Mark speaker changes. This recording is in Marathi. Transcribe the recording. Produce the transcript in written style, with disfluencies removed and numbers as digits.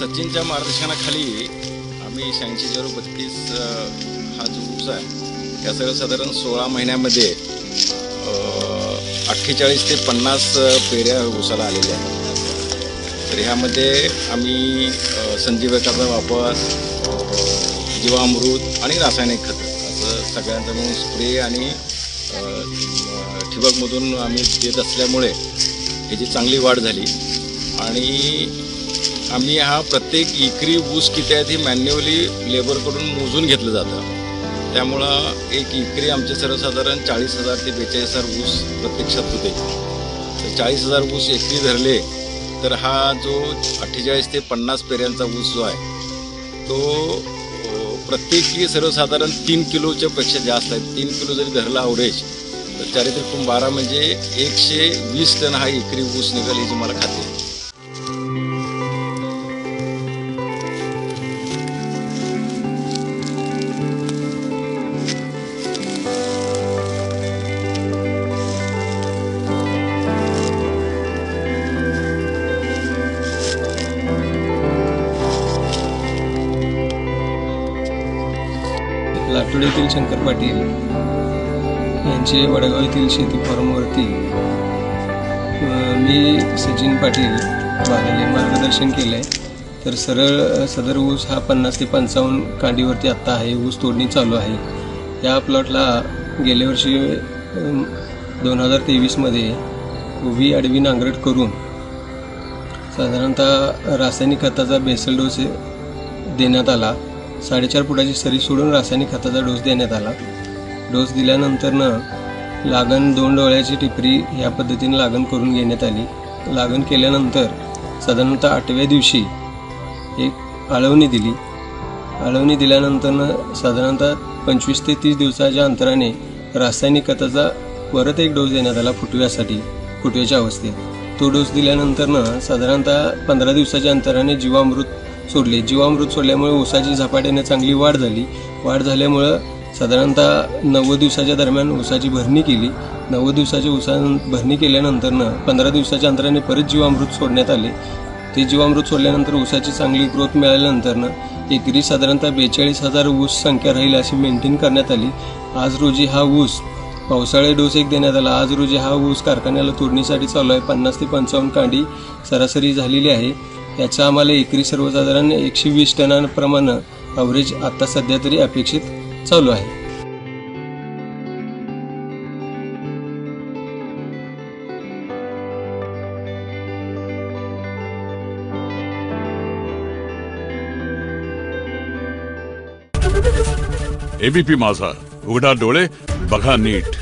Speaker 1: सचिनच्या मार्गदर्शनाखाली आम्ही 8632 हा जो ऊस आहे या सर्वसाधारण 16 महिन्यामध्ये 48 ते 50 पेऱ्या ऊसाला आलेल्या आहेत। तर ह्यामध्ये आम्ही संजीवकाचा वापर, जीवामृत आणि रासायनिक खतं असं सगळ्यांचा मिळून स्प्रे आणि ठिबकमधून आम्ही देत असल्यामुळे ह्याची चांगली वाढ झाली। आणि आम्ही हा प्रत्येक एकरी ऊस किती आहे हे मॅन्युअली लेबरकडून मोजून घेतलं जातं। त्यामुळं एक एकरी आमचे सर्वसाधारण 40,000 ते 42,000 ऊस प्रत्यक्षात होते। तर 40,000 ऊस एकरी धरले तर हा जो 48 ते 50 पेऱ्यांचा ऊस जो आहे तो प्रत्येकी सर्वसाधारण 3 किलोच्या पेक्षा जास्त आहे। 3 किलो जरी धरला ॲव्हरेज तर 4 त्रिक 12 म्हणजे 120 टन हा एकरी ऊस निघाल याची मला खात्री आहे।
Speaker 2: लातूर येथील शंकर पाटील यांचे वडगाव येथील शेती फॉर्मवरती मी सचिन पाटील वाघाले मार्गदर्शन केलं आहे। तर सरळ सदर ऊस हा 50 ते 55 कांडीवरती आत्ता आहे। ऊस तोडणी चालू आहे। या प्लॉटला गेल्या वर्षी 2023मध्ये उभी आडवी नांगरट करून साधारणतः रासायनिक खताचा बेसल डोस देण्यात आला। 4.5 फुटाची सरी सोडून रासायनिक खताचा डोस देण्यात आला। डोस दिल्यानंतरनं लागण 2 डोळ्याची टिपरी ह्या पद्धतीने लागण करून घेण्यात आली। लागण केल्यानंतर साधारणतः 8व्या दिवशी एक आळवणी दिली। आळवणी दिल्यानंतरनं साधारणतः 25 ते 30 दिवसाच्या अंतराने रासायनिक खताचा परत एक डोस देण्यात आला फुटव्याच्या अवस्थेत। तो डोस दिल्यानंतरनं साधारणतः 15 दिवसाच्या अंतराने जीवामृत सोडले। जीवामृत सोडल्यामुळे ऊसाची झपाट्याने चांगली वाढ झाली। वाढ झाल्यामुळं साधारणतः 90 दिवसाच्या दरम्यान ऊसाची भरणी केली। 90 दिवसाची भरणी केल्यानंतरनं 15 दिवसाच्या अंतराने परत जीवामृत सोडण्यात आले। ते जीवामृत सोडल्यानंतर ऊसाची चांगली ग्रोथ मिळाल्यानंतरनं एकरी साधारणतः 42,000 ऊस संख्या राहील अशी मेंटेन करण्यात आली। आज रोजी हा ऊस पावसाळी डोस एक देण्यात आला। आज रोजी हा ऊस कारखान्याला तोडणीसाठी चालू आहे। 50 ते 55 कांडी सरासरी झालेली आहे। याचा आम्हाला एकरी सर्वसाधारण 120 टनांप्रमाणे ॲव्हरेज आता सध्या तरी अपेक्षित चालू आहे।
Speaker 3: एबीपी माझा, उघडा डोळे बघा नीट।